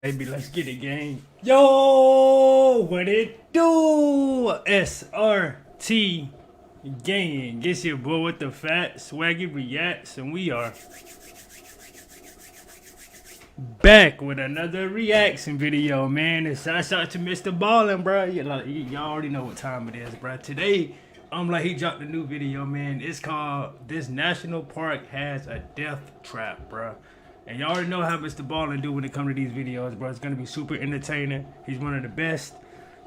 Baby, let's get it, gang. Yo, what it do? SRT gang. It's your boy with the fat SwaggyReacts, and we are back with another reaction video, man. And shout out to Mr. Ballen, bro. Y'all already know what time it is, bro. Today, he dropped a new video, man. It's called "This National Park Has a Death Trap," bro. And y'all already know how Mr. Ballen do when it comes to these videos, bro. It's gonna be super entertaining. He's one of the best,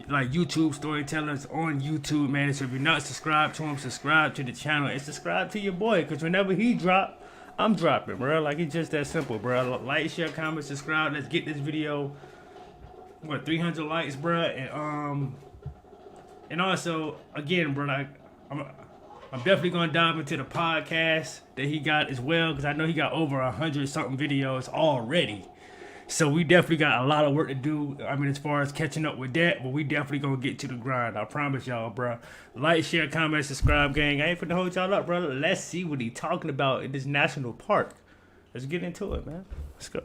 YouTube storytellers on YouTube, man. So if you're not subscribed to him, subscribe to the channel and subscribe to your boy, cause whenever he drop, I'm dropping, bro. It's just that simple, bro. Like, share, comment, subscribe. Let's get this video 300 likes, bro. And also, again, bro, I'm definitely gonna dive into the podcast that he got as well, because I know he got over 100 something videos already. So we definitely got a lot of work to do. As far as catching up with that, but we definitely gonna get to the grind. I promise y'all, bro. Like, share, comment, subscribe, gang. I ain't finna hold y'all up, bro. Let's see what he talking about in this national park. Let's get into it, man. Let's go.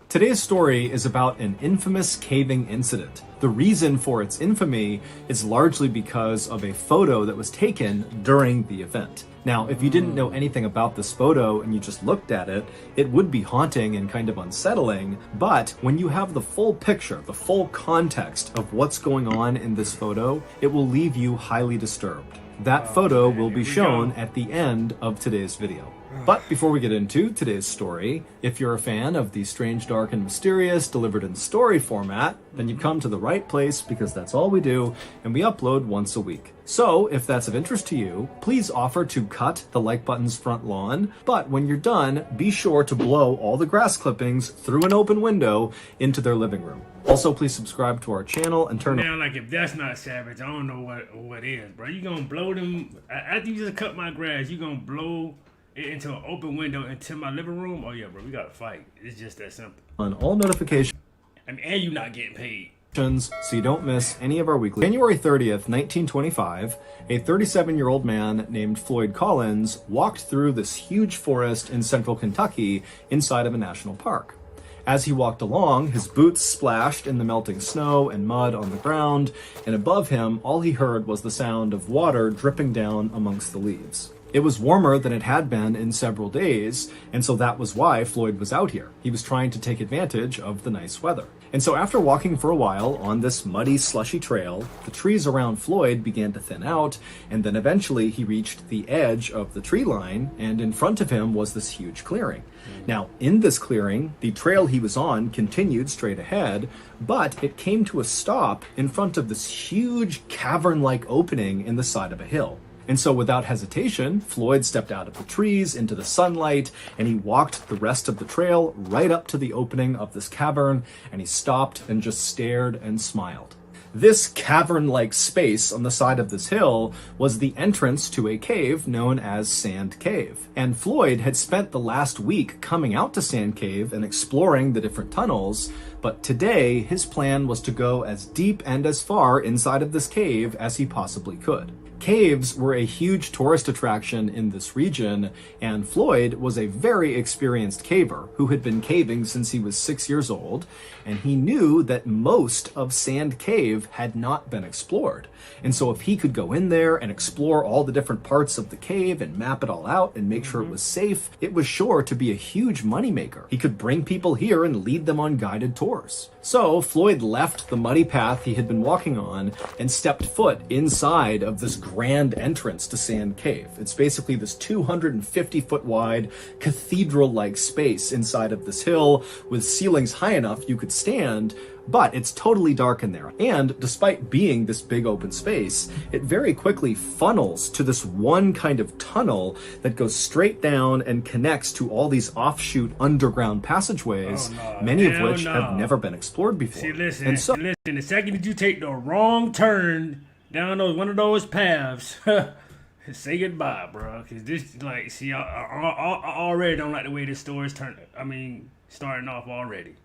Today's story is about an infamous caving incident. The reason for its infamy is largely because of a photo that was taken during the event. Now, if you didn't know anything about this photo and you just looked at it, it would be haunting and kind of unsettling, but when you have the full picture, the full context of what's going on in this photo, it will leave you highly disturbed. That photo will be shown at the end of today's video. But before we get into today's story, if you're a fan of the strange, dark, and mysterious delivered in story format, then you've come to the right place, because that's all we do, and we upload once a week. So if that's of interest to you, please offer to cut the like button's front lawn, but when you're done, be sure to blow all the grass clippings through an open window into their living room. Also, please subscribe to our channel and turn on. Now, if that's not savage, I don't know what is, bro. You gonna blow them after you just cut my grass? You gonna blow it into an open window into my living room? Oh yeah, bro, we gotta fight. It's just that simple. On all notifications. And you not getting paid, So you don't miss any of our weekly. January 30th, 1925, a 37-year-old man named Floyd Collins walked through this huge forest in central Kentucky inside of a national park. As he walked along, his boots splashed in the melting snow and mud on the ground, and above him, all he heard was the sound of water dripping down amongst the leaves. It was warmer than it had been in several days, and so that was why Floyd was out here. He was trying to take advantage of the nice weather. And so after walking for a while on this muddy, slushy trail, the trees around Floyd began to thin out, and then eventually he reached the edge of the tree line, and in front of him was this huge clearing. Now, in this clearing, the trail he was on continued straight ahead, but it came to a stop in front of this huge cavern-like opening in the side of a hill. And so without hesitation, Floyd stepped out of the trees into the sunlight, and he walked the rest of the trail right up to the opening of this cavern, and he stopped and just stared and smiled. This cavern-like space on the side of this hill was the entrance to a cave known as Sand Cave. And Floyd had spent the last week coming out to Sand Cave and exploring the different tunnels, but today his plan was to go as deep and as far inside of this cave as he possibly could. Caves were a huge tourist attraction in this region, and Floyd was a very experienced caver who had been caving since he was 6 years old, and he knew that most of Sand Cave had not been explored. And so if he could go in there and explore all the different parts of the cave and map it all out and make sure it was safe, it was sure to be a huge moneymaker. He could bring people here and lead them on guided tours. So Floyd left the muddy path he had been walking on and stepped foot inside of this grand entrance to Sand Cave. It's basically this 250-foot wide cathedral-like space inside of this hill with ceilings high enough you could stand, but it's totally dark in there. And despite being this big open space, it very quickly funnels to this one kind of tunnel that goes straight down and connects to all these offshoot underground passageways, many of which have never been explored before. See, listen, the second that you take the wrong turn down one of those paths, say goodbye, bro. Cause this, I already don't like the way this story's starting off already.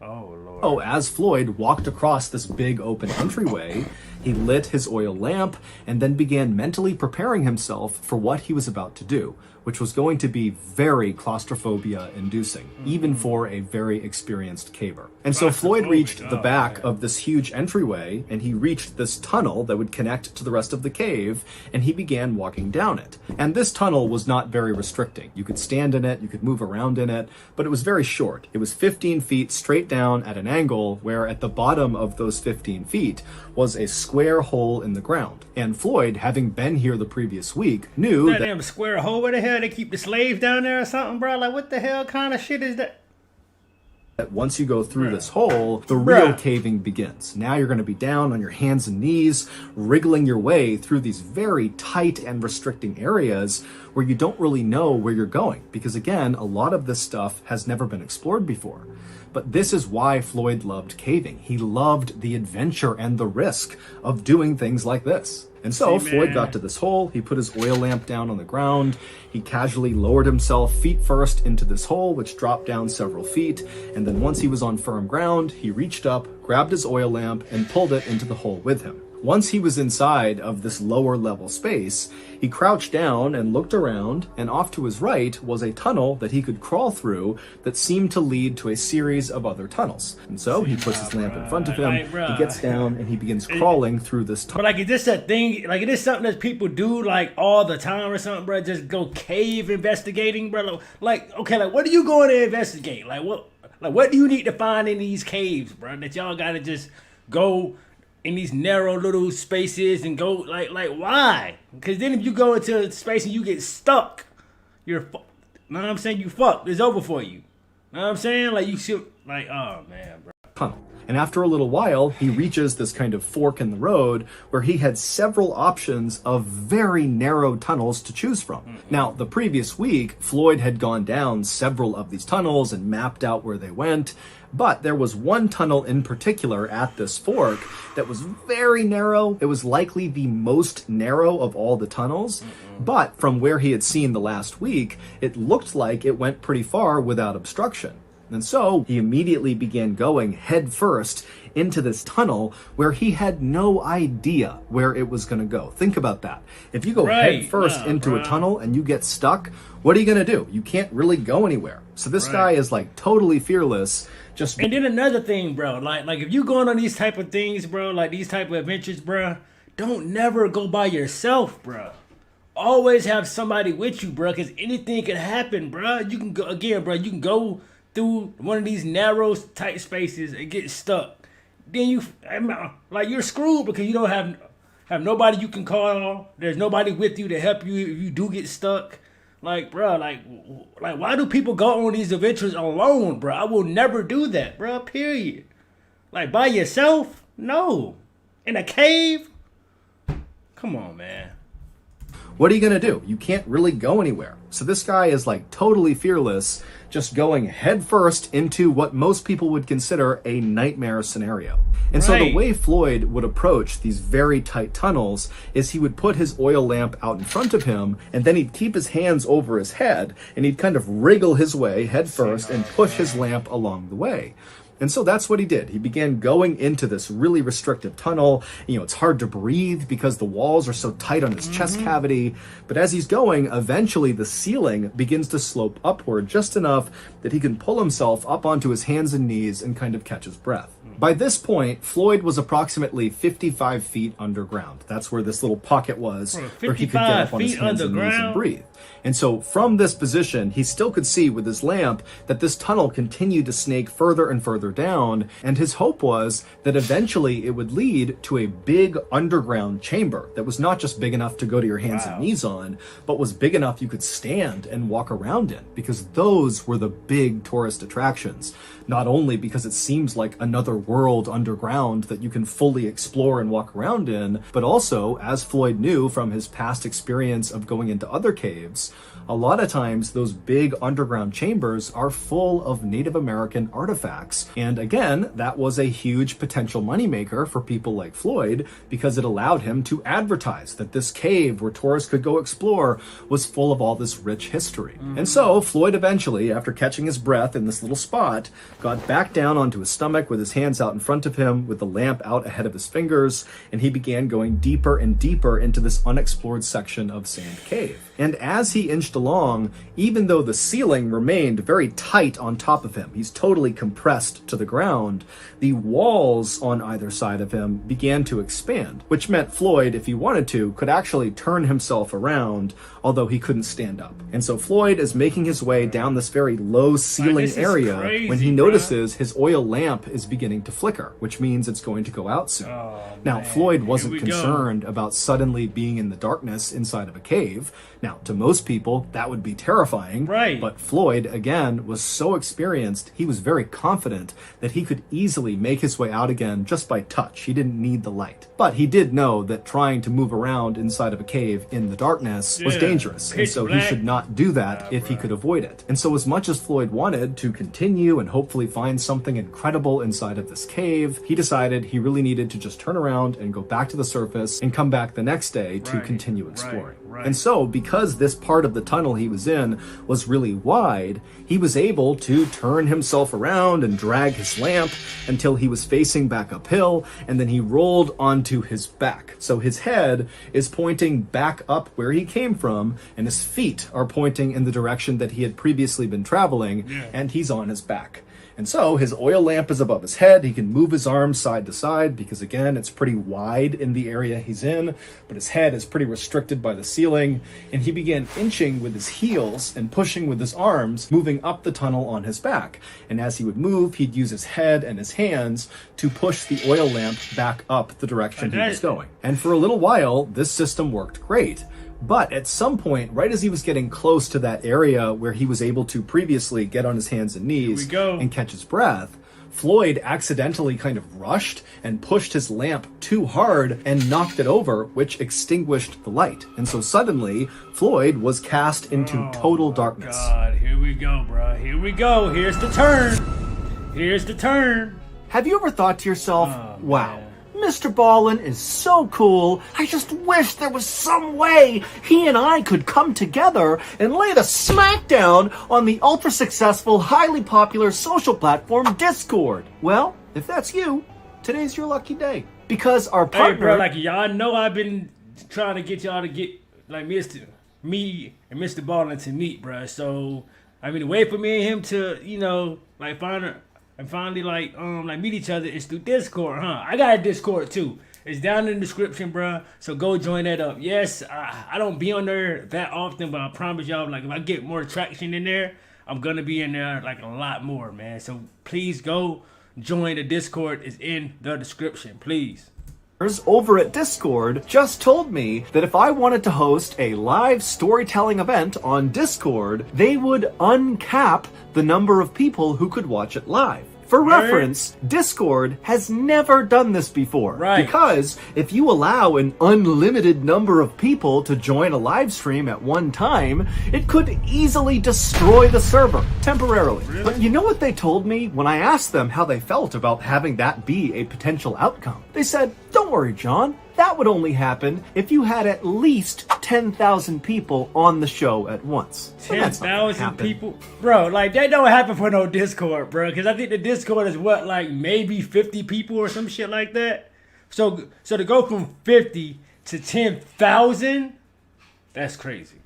Oh, Lord. Oh, as Floyd walked across this big open entryway, he lit his oil lamp and then began mentally preparing himself for what he was about to do, which was going to be very claustrophobia-inducing, even for a very experienced caver. And so Floyd reached the back of this huge entryway, and he reached this tunnel that would connect to the rest of the cave, and he began walking down it. And this tunnel was not very restricting. You could stand in it, you could move around in it, but it was very short. It was 15 feet straight down at an angle, where at the bottom of those 15 feet was a square hole in the ground. And Floyd, having been here the previous week, knew that damn square hole. Where the hell they keep the slaves down there or something, bro? Like, what the hell kind of shit is that? Once you go through this hole, the real caving begins. Now you're going to be down on your hands and knees, wriggling your way through these very tight and restricting areas where you don't really know where you're going. Because again, a lot of this stuff has never been explored before. But this is why Floyd loved caving. He loved the adventure and the risk of doing things like this. And so Floyd got to this hole, he put his oil lamp down on the ground, he casually lowered himself feet first into this hole, which dropped down several feet, and then once he was on firm ground, he reached up, grabbed his oil lamp, and pulled it into the hole with him. Once he was inside of this lower level space, he crouched down and looked around, and off to his right was a tunnel that he could crawl through that seemed to lead to a series of other tunnels. And so he puts his lamp in front of him, he gets down, and he begins crawling through this tunnel. But like, is this a thing, like, is this something that people do, like, all the time or something, bro? Just go cave investigating, bro? Like, okay, like, what are you going to investigate? Like, what do you need to find in these caves, bro, that y'all gotta just go in these narrow little spaces and go, like why? Because then if you go into a space and you get stuck, you're know what I'm saying? You fucked. It's over for you. Know what I'm saying? Like, you should, like, oh man, bro. Tunnel. And after a little while, he reaches this kind of fork in the road where he had several options of very narrow tunnels to choose from. Now, the previous week, Floyd had gone down several of these tunnels and mapped out where they went, but there was one tunnel in particular at this fork that was very narrow. It was likely the most narrow of all the tunnels, but from where he had seen the last week, it looked like it went pretty far without obstruction. And so he immediately began going head first into this tunnel where he had no idea where it was going to go. Think about that. If you go head first into a tunnel and you get stuck, what are you going to do? You can't really go anywhere. So this guy is like totally fearless. And then another thing, bro, like if you going on these type of things, bro, like these type of adventures, bro, don't never go by yourself, bro. Always have somebody with you, bro, because anything can happen, bro. You can go, again, bro, you can go through one of these narrow, tight spaces and get stuck. Then you're screwed because you don't have nobody you can call. There's nobody with you to help you if you do get stuck. Like, bro, like why do people go on these adventures alone, bro? I will never do that, bro, period. Like, by yourself? No. In a cave? Come on, man. What are you going to do? You can't really go anywhere. So this guy is like totally fearless, just going headfirst into what most people would consider a nightmare scenario. And so the way Floyd would approach these very tight tunnels is he would put his oil lamp out in front of him, and then he'd keep his hands over his head, and he'd kind of wriggle his way headfirst and push his lamp along the way. And so that's what he did. He began going into this really restrictive tunnel. You know, it's hard to breathe because the walls are so tight on his chest cavity. But as he's going, eventually the ceiling begins to slope upward just enough that he can pull himself up onto his hands and knees and kind of catch his breath. By this point, Floyd was approximately 55 feet underground. That's where this little pocket was, where he could get up on his hands and knees and breathe. And so from this position, he still could see with his lamp that this tunnel continued to snake further and further down. And his hope was that eventually it would lead to a big underground chamber that was not just big enough to go to your hands and knees on, but was big enough you could stand and walk around in, because those were the big tourist attractions. Not only because it seems like another world underground that you can fully explore and walk around in, but also, as Floyd knew from his past experience of going into other caves, caves, a lot of times those big underground chambers are full of Native American artifacts. And again, that was a huge potential moneymaker for people like Floyd because it allowed him to advertise that this cave where tourists could go explore was full of all this rich history. And so Floyd eventually, after catching his breath in this little spot, got back down onto his stomach with his hands out in front of him with the lamp out ahead of his fingers, and he began going deeper and deeper into this unexplored section of Sand Cave. And as he inched along, even though the ceiling remained very tight on top of him, he's totally compressed to the ground, the walls on either side of him began to expand, which meant Floyd, if he wanted to, could actually turn himself around, although he couldn't stand up. And so Floyd is making his way down this very low ceiling area when he notices his oil lamp is beginning to flicker, which means it's going to go out soon. Now, Floyd wasn't concerned about suddenly being in the darkness inside of a cave. Now, to most people, that would be terrifying. Right. But Floyd, again, was so experienced, he was very confident that he could easily make his way out again just by touch. He didn't need the light. But he did know that trying to move around inside of a cave in the darkness was dangerous. And so he should not do that if he could avoid it. And so as much as Floyd wanted to continue and hopefully find something incredible inside of this cave, he decided he really needed to just turn around and go back to the surface and come back the next day to continue exploring. And so, because this part of the tunnel he was in was really wide, he was able to turn himself around and drag his lamp until he was facing back uphill, and then he rolled onto his back. So his head is pointing back up where he came from, and his feet are pointing in the direction that he had previously been traveling, and he's on his back. And so his oil lamp is above his head. He can move his arms side to side because, again, it's pretty wide in the area he's in, but his head is pretty restricted by the ceiling. And he began inching with his heels and pushing with his arms, moving up the tunnel on his back. And as he would move, he'd use his head and his hands to push the oil lamp back up the direction he was going. And for a little while, this system worked great. But at some point, right as he was getting close to that area where he was able to previously get on his hands and knees and catch his breath, Floyd accidentally kind of rushed and pushed his lamp too hard and knocked it over, which extinguished the light. And so suddenly, Floyd was cast into total darkness. God, here we go, bro. Here we go. Here's the turn. Here's the turn. Have you ever thought to yourself, wow, Mr. Ballen is so cool. I just wish there was some way he and I could come together and lay the smackdown on the ultra-successful, highly popular social platform Discord. Well, if that's you, today's your lucky day. Because our partner... Hey, bro, like, y'all know I've been trying to get y'all to get, like, me and Mr. Ballen to meet, bro. So, I mean, the way for me and him to, you know, like, finally, like meet each other is through Discord, huh? I got a Discord too. It's down in the description, bro. So go join that up. Yes, I don't be on there that often, but I promise y'all, like, if I get more traction in there, I'm gonna be in there like a lot more, man. So please go join the Discord. It's in the description, please. Over at Discord just told me that if I wanted to host a live storytelling event on Discord, they would uncap the number of people who could watch it live. For reference, Discord has never done this before. Because if you allow an unlimited number of people to join a live stream at one time, it could easily destroy the server temporarily. But you know what they told me when I asked them how they felt about having that be a potential outcome? They said, "Don't worry, John. That would only happen if you had at least 10,000 people on the show at once." 10,000 people? Bro, like, that don't happen for no Discord, bro. Because I think the Discord is what, like, maybe 50 people or some shit like that? So to go from 50 to 10,000, that's crazy.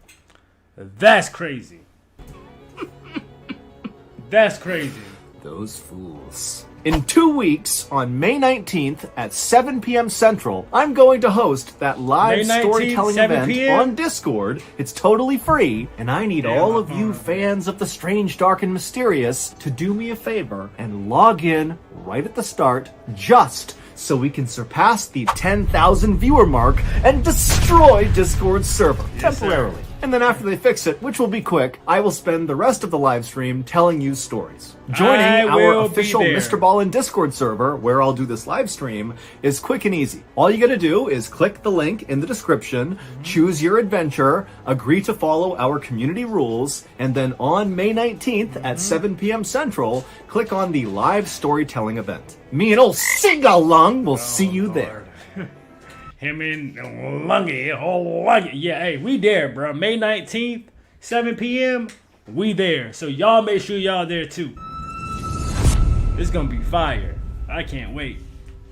That's crazy. That's crazy. Those fools. In 2 weeks, on May 19th at 7 p.m. Central, I'm going to host that live storytelling event on Discord. It's totally free, and I need all of you fans of the strange, dark, and mysterious to do me a favor and log in right at the start, just so we can surpass the 10,000 viewer mark and destroy Discord's server temporarily. And then after they fix it, which will be quick, I will spend the rest of the live stream telling you stories. Joining our official Mr. Ballen Discord server, where I'll do this live stream, is quick and easy. All you gotta do is click the link in the description, choose your adventure, agree to follow our community rules, and then on May 19th at 7 p.m. Central, click on the live storytelling event. Me and old Sing-Along will see you there. Him and Lungy. Yeah, hey, we there, bro. May 19th, 7 p.m. We there. So y'all make sure y'all there too. It's gonna be fire. I can't wait.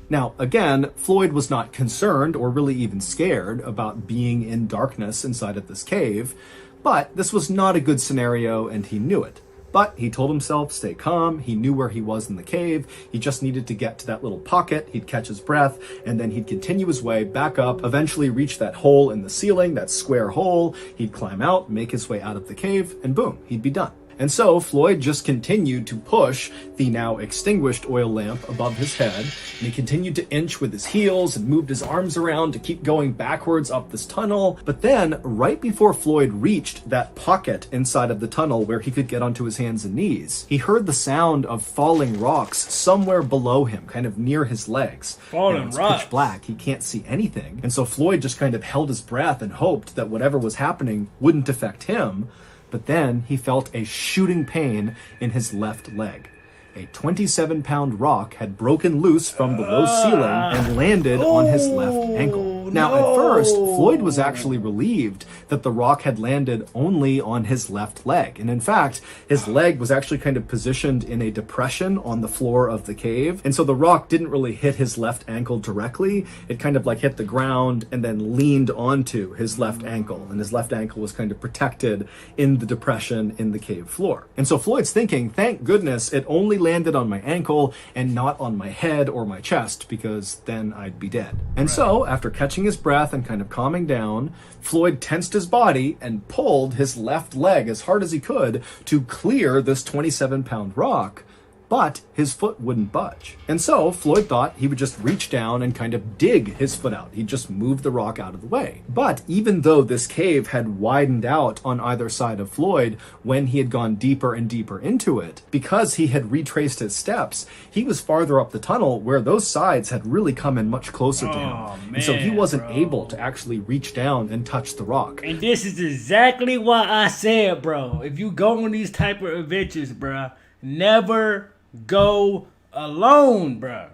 Now, again, Floyd was not concerned or really even scared about being in darkness inside of this cave, but this was not a good scenario and he knew it. But he told himself, stay calm. He knew where he was in the cave. He just needed to get to that little pocket. He'd catch his breath, and then he'd continue his way back up, eventually reach that hole in the ceiling, that square hole. He'd climb out, make his way out of the cave, and boom, he'd be done. And so Floyd just continued to push the now extinguished oil lamp above his head, and he continued to inch with his heels and moved his arms around to keep going backwards up this tunnel. But then, right before Floyd reached that pocket inside of the tunnel where he could get onto his hands and knees, he heard the sound of falling rocks somewhere below him, kind of near his legs. Falling rocks. Pitch black, he can't see anything. And so Floyd just kind of held his breath and hoped that whatever was happening wouldn't affect him. But then he felt a shooting pain in his left leg. A 27-pound rock had broken loose from the low ceiling and landed on his left ankle. Now, at first, Floyd was actually relieved that the rock had landed only on his left leg. And in fact, his leg was actually kind of positioned in a depression on the floor of the cave. And so the rock didn't really hit his left ankle directly. It kind of like hit the ground and then leaned onto his left ankle. And his left ankle was kind of protected in the depression in the cave floor. And so Floyd's thinking, thank goodness it only landed on my ankle and not on my head or my chest, because then I'd be dead. And so, after catching his breath and kind of calming down, Floyd tensed his body and pulled his left leg as hard as he could to clear this 27-pound rock. But his foot wouldn't budge. And so Floyd thought he would just reach down and kind of dig his foot out. He'd just move the rock out of the way. But even though this cave had widened out on either side of Floyd when he had gone deeper and deeper into it, because he had retraced his steps, he was farther up the tunnel where those sides had really come in much closer to him. Man, and so he wasn't able to actually reach down and touch the rock. And this is exactly why I said, bro, if you go on these type of adventures, bro, never go alone, bruh.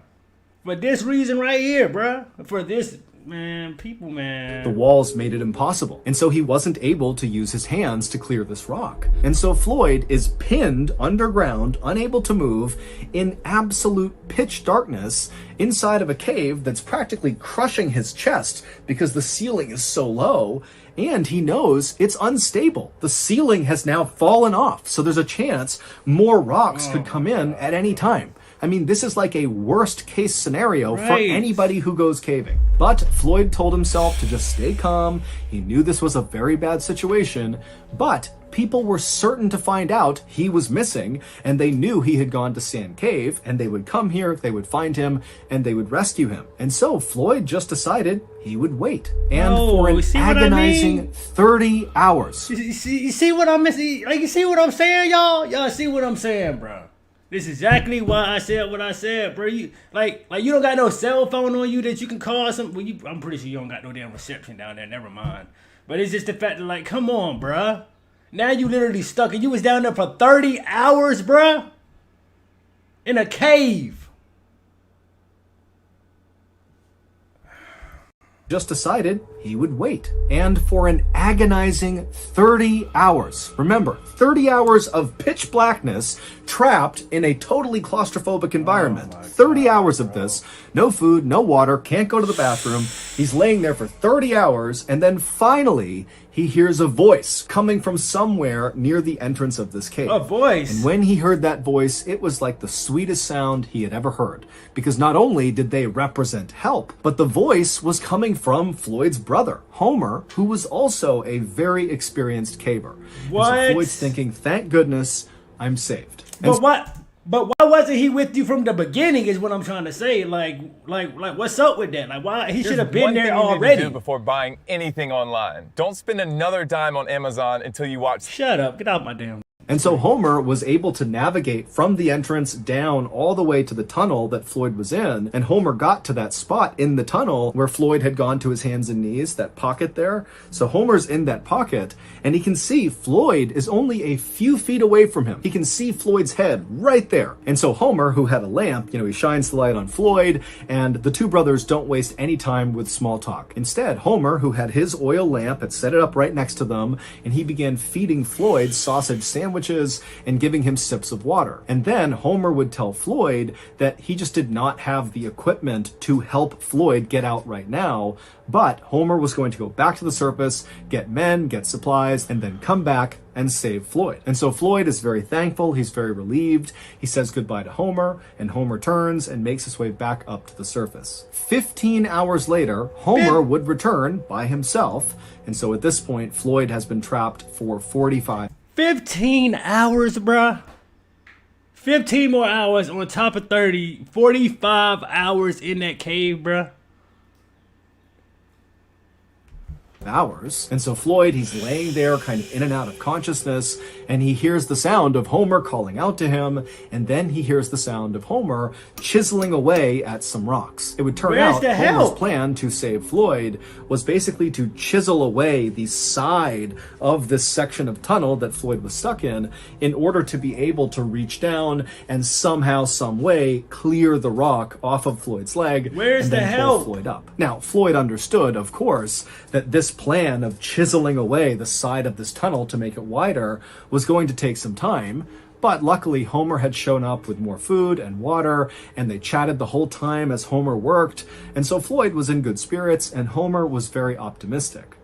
For this reason right here, bruh. For this, man, people, man. The walls made it impossible. And so he wasn't able to use his hands to clear this rock. And so Floyd is pinned underground, unable to move, in absolute pitch darkness inside of a cave that's practically crushing his chest because the ceiling is so low. And he knows it's unstable. The ceiling has now fallen off, so there's a chance more rocks could come in at any time. I mean, this is like a worst case scenario for anybody who goes caving. But Floyd told himself to just stay calm. He knew this was a very bad situation, but people were certain to find out he was missing, and they knew he had gone to Sand Cave, and they would come here, they would find him, and they would rescue him. And so Floyd just decided he would wait. And for an agonizing 30 hours. You see what I'm missing? Like, you see what I'm saying, y'all? Y'all see what I'm saying, bro? This is exactly why I said what I said, bro. You like you don't got no cell phone on you that you can call some. Well, I'm pretty sure you don't got no damn reception down there. Never mind. But it's just the fact that, like, come on, bruh. Now you literally stuck and you was down there for 30 hours, bruh. In a cave. Just decided he would wait. And for an agonizing 30 hours. Remember, 30 hours of pitch blackness trapped in a totally claustrophobic environment. 30 hours of this. No food, no water, can't go to the bathroom. He's laying there for 30 hours, and then finally he hears a voice coming from somewhere near the entrance of this cave. A voice? And when he heard that voice, it was like the sweetest sound he had ever heard. Because not only did they represent help, but the voice was coming from Floyd's brother, Homer, who was also a very experienced caver. What? And so Floyd's thinking, thank goodness I'm saved. But what? But why wasn't he with you from the beginning? Is what I'm trying to say. Like, what's up with that? Like, why he should have been there already? Do before buying anything online. Don't spend another dime on Amazon until you watch. Shut up! Get out my damn. And so Homer was able to navigate from the entrance down all the way to the tunnel that Floyd was in. And Homer got to that spot in the tunnel where Floyd had gone to his hands and knees, that pocket there. So Homer's in that pocket and he can see Floyd is only a few feet away from him. He can see Floyd's head right there. And so Homer, who had a lamp, he shines the light on Floyd, and the two brothers don't waste any time with small talk. Instead, Homer, who had his oil lamp, had set it up right next to them, and he began feeding Floyd sausage sandwiches and giving him sips of water. And then Homer would tell Floyd that he just did not have the equipment to help Floyd get out right now, but Homer was going to go back to the surface, get men, get supplies, and then come back and save Floyd. And so Floyd is very thankful, he's very relieved, he says goodbye to Homer, and Homer turns and makes his way back up to the surface. 15 hours later, Homer would return by himself, and so at this point, Floyd has been trapped for 15 hours, bruh. 15 more hours on top of 30. 45 hours in that cave, bruh. hours. And so Floyd, he's laying there kind of in and out of consciousness, and he hears the sound of Homer calling out to him, and then he hears the sound of Homer chiseling away at some rocks. It would turn out Homer's plan to save Floyd was basically to chisel away the side of this section of tunnel that Floyd was stuck in order to be able to reach down and somehow, some way, clear the rock off of Floyd's leg and then pull Floyd up. Now, Floyd understood, of course, that this plan of chiseling away the side of this tunnel to make it wider was going to take some time, but luckily Homer had shown up with more food and water, and they chatted the whole time as Homer worked, and so Floyd was in good spirits and Homer was very optimistic.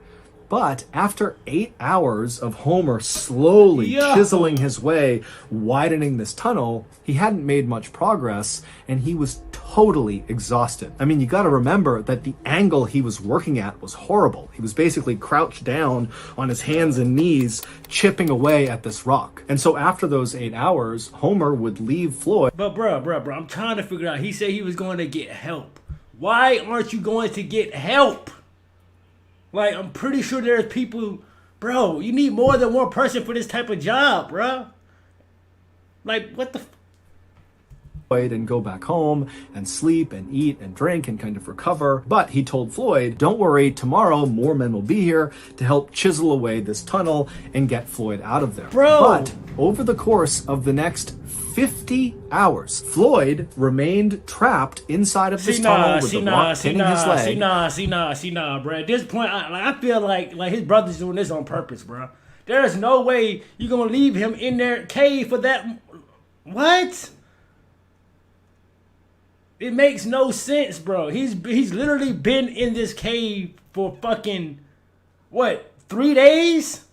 But after 8 hours of Homer slowly chiseling his way, widening this tunnel, he hadn't made much progress, and he was totally exhausted. I mean, you got to remember that the angle he was working at was horrible. He was basically crouched down on his hands and knees, chipping away at this rock. And so after those 8 hours, Homer would leave Floyd. But bruh, I'm trying to figure out. He said he was going to get help. Why aren't you going to get help? Like, I'm pretty sure there's people, bro, you need more than one person for this type of job, bro. Like, what the and go back home and sleep and eat and drink and kind of recover. But he told Floyd, don't worry, tomorrow more men will be here to help chisel away this tunnel and get Floyd out of there. Bro. But over the course of the next 50 hours, Floyd remained trapped inside of this tunnel with the rock pinning his leg. Bro. At this point, I feel like his brother's doing this on purpose, bro. There's no way you're going to leave him in their cave for that. What? It makes no sense, bro. He's literally been in this cave for fucking, what, 3 days?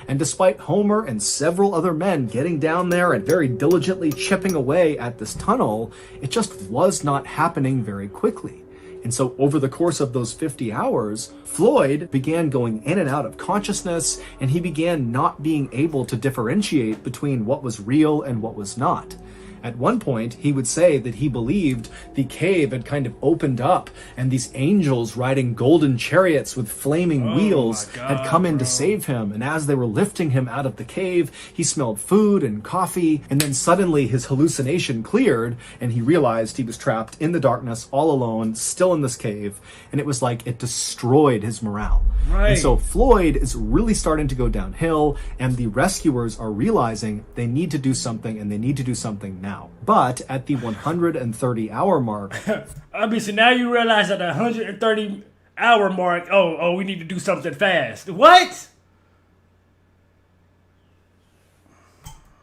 And despite Homer and several other men getting down there and very diligently chipping away at this tunnel, it just was not happening very quickly. And so over the course of those 50 hours, Floyd began going in and out of consciousness, and he began not being able to differentiate between what was real and what was not. At one point, he would say that he believed the cave had kind of opened up and these angels riding golden chariots with flaming wheels had come in to save him. And as they were lifting him out of the cave, he smelled food and coffee. And then suddenly his hallucination cleared and he realized he was trapped in the darkness all alone, still in this cave. And it was like it destroyed his morale. Right. And so Floyd is really starting to go downhill, and the rescuers are realizing they need to do something, and they need to do something now. But at the 130-hour mark... Obviously, now you realize at the 130-hour mark, we need to do something fast. What?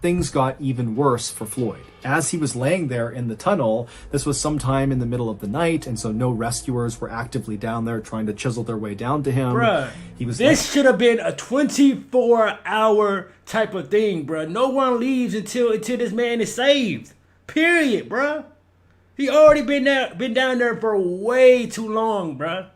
Things got even worse for Floyd. As he was laying there in the tunnel, this was sometime in the middle of the night, and so no rescuers were actively down there trying to chisel their way down to him. Bruh, this should have been a 24-hour type of thing, bruh. No one leaves until this man is saved. Period, bruh. He already been down there for way too long, bruh.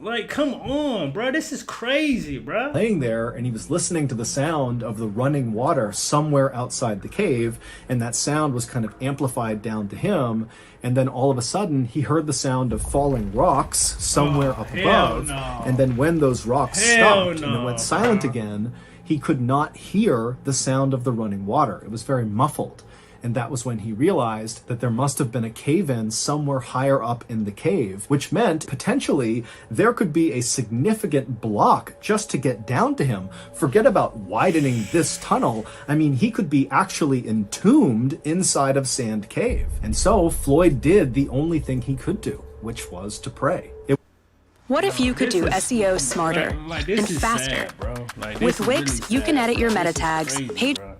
Like, come on, bro. This is crazy, bro. Laying there, and he was listening to the sound of the running water somewhere outside the cave, and that sound was kind of amplified down to him. And then all of a sudden he heard the sound of falling rocks somewhere up above. No. And then when those rocks Hell stopped and no, it went silent bro. again, he could not hear the sound of the running water. It was very muffled. And that was when he realized that there must have been a cave-in somewhere higher up in the cave, which meant potentially there could be a significant block just to get down to him. Forget about widening this tunnel. I mean, he could be actually entombed inside of Sand Cave. And so Floyd did the only thing he could do, which was to pray. What if you could This do is- SEO smarter this and is faster? sad, bro. Like, this With is Wix, really you can sad, edit your bro. meta This is tags, crazy, page- bro.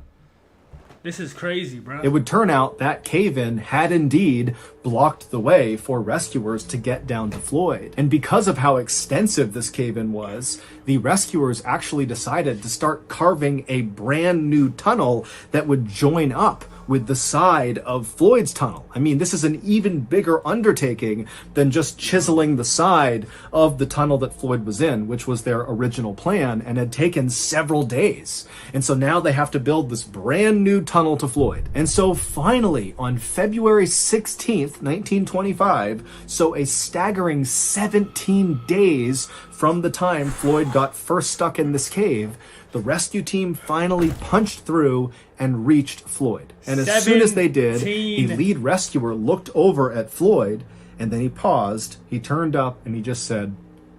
This is crazy, bro. It would turn out that cave-in had indeed blocked the way for rescuers to get down to Floyd. And because of how extensive this cave-in was, the rescuers actually decided to start carving a brand new tunnel that would join up with the side of Floyd's tunnel. I mean, this is an even bigger undertaking than just chiseling the side of the tunnel that Floyd was in, which was their original plan and had taken several days. And so now they have to build this brand new tunnel to Floyd. And so finally, on February 16th, 1925, so a staggering 17 days from the time Floyd got first stuck in this cave, the rescue team finally punched through and reached Floyd. And as soon as they did, the 17 lead rescuer looked over at Floyd, and then he paused, he turned up, and he just said,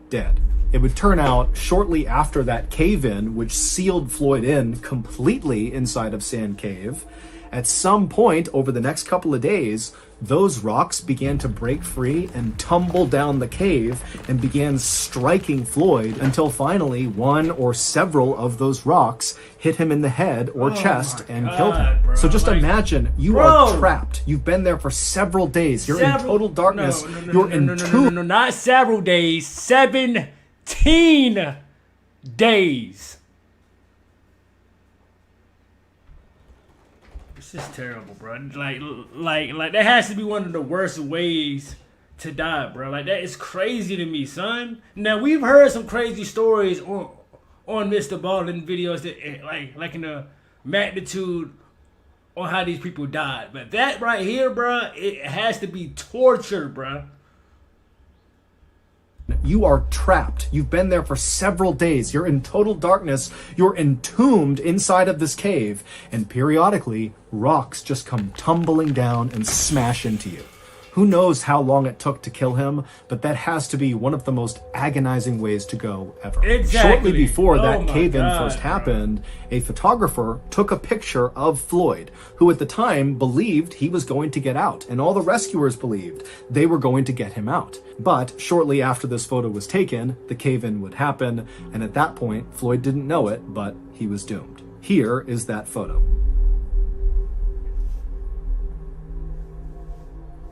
"Dead." It would turn out shortly after that cave-in, which sealed Floyd in completely inside of Sand Cave, at some point over the next couple of days, those rocks began to break free and tumble down the cave and began striking Floyd until finally one or several of those rocks hit him in the head or chest my and God, killed him. bro. So just Like, imagine you bro. are trapped. You've been there for several days. You're in total darkness. You're entombed. No, not several days. 17 days. This is terrible, bro. Like that has to be one of the worst ways to die, bro. Like, that is crazy to me, son. Now, we've heard some crazy stories on Mr. Ballen videos that like in the magnitude on how these people died, but that right here, bro, it has to be torture, bro. You are trapped. You've been there for several days. You're in total darkness. You're entombed inside of this cave. And periodically, rocks just come tumbling down and smash into you. Who knows how long it took to kill him, but that has to be one of the most agonizing ways to go ever. Exactly. Shortly before Oh that my cave-in God, first bro. happened, a photographer took a picture of Floyd, who at the time believed he was going to get out, and all the rescuers believed they were going to get him out. But shortly after this photo was taken, the cave-in would happen, and at that point, Floyd didn't know it, but he was doomed. Here is that photo.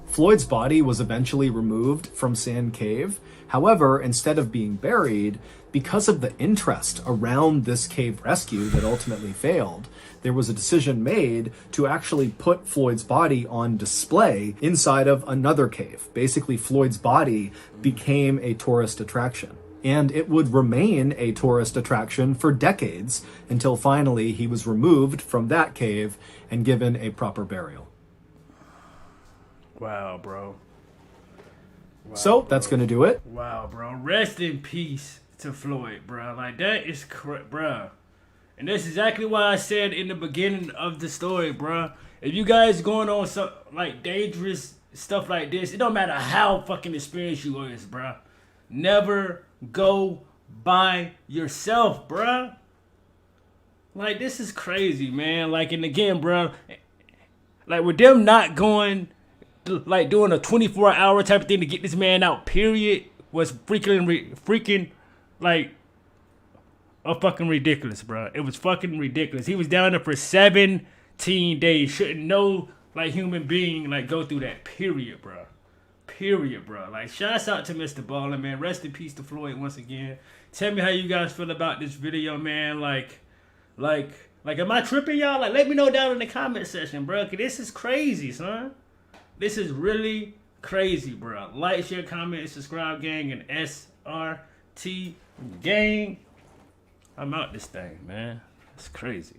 Floyd's body was eventually removed from Sand Cave. However, instead of being buried, because of the interest around this cave rescue that ultimately failed, there was a decision made to actually put Floyd's body on display inside of another cave. Basically, Floyd's body became a tourist attraction. And it would remain a tourist attraction for decades until finally he was removed from that cave and given a proper Wow, bro. So that's going to do it. Wow, bro. Rest in peace to Floyd, bro. Like, that is correct, bro. And that's exactly why I said in the beginning of the story, bro. If you guys going on some like dangerous stuff like this, it don't matter how fucking experienced you is, bro. Never go by yourself, bro. Like, this is crazy, man. Like, and again, bro, like with them not going, like doing a 24-hour type of thing to get this man out, period, was freaking like a fucking ridiculous, bro. It was fucking ridiculous. He was down there for 17 days. Shouldn't no like human being like go through that, period, bro. Period, bro. Like, shouts out to Mr. Ballen, man. Rest in peace to Floyd once again. Tell me how you guys feel about this video, man. Like, am I tripping, y'all? Like, let me know down in the comment section, bro. Cause this is crazy, son. This is really crazy, bro. Like, share, comment, and subscribe, gang, and SO. RT gang. I'm out this thing, man. It's crazy.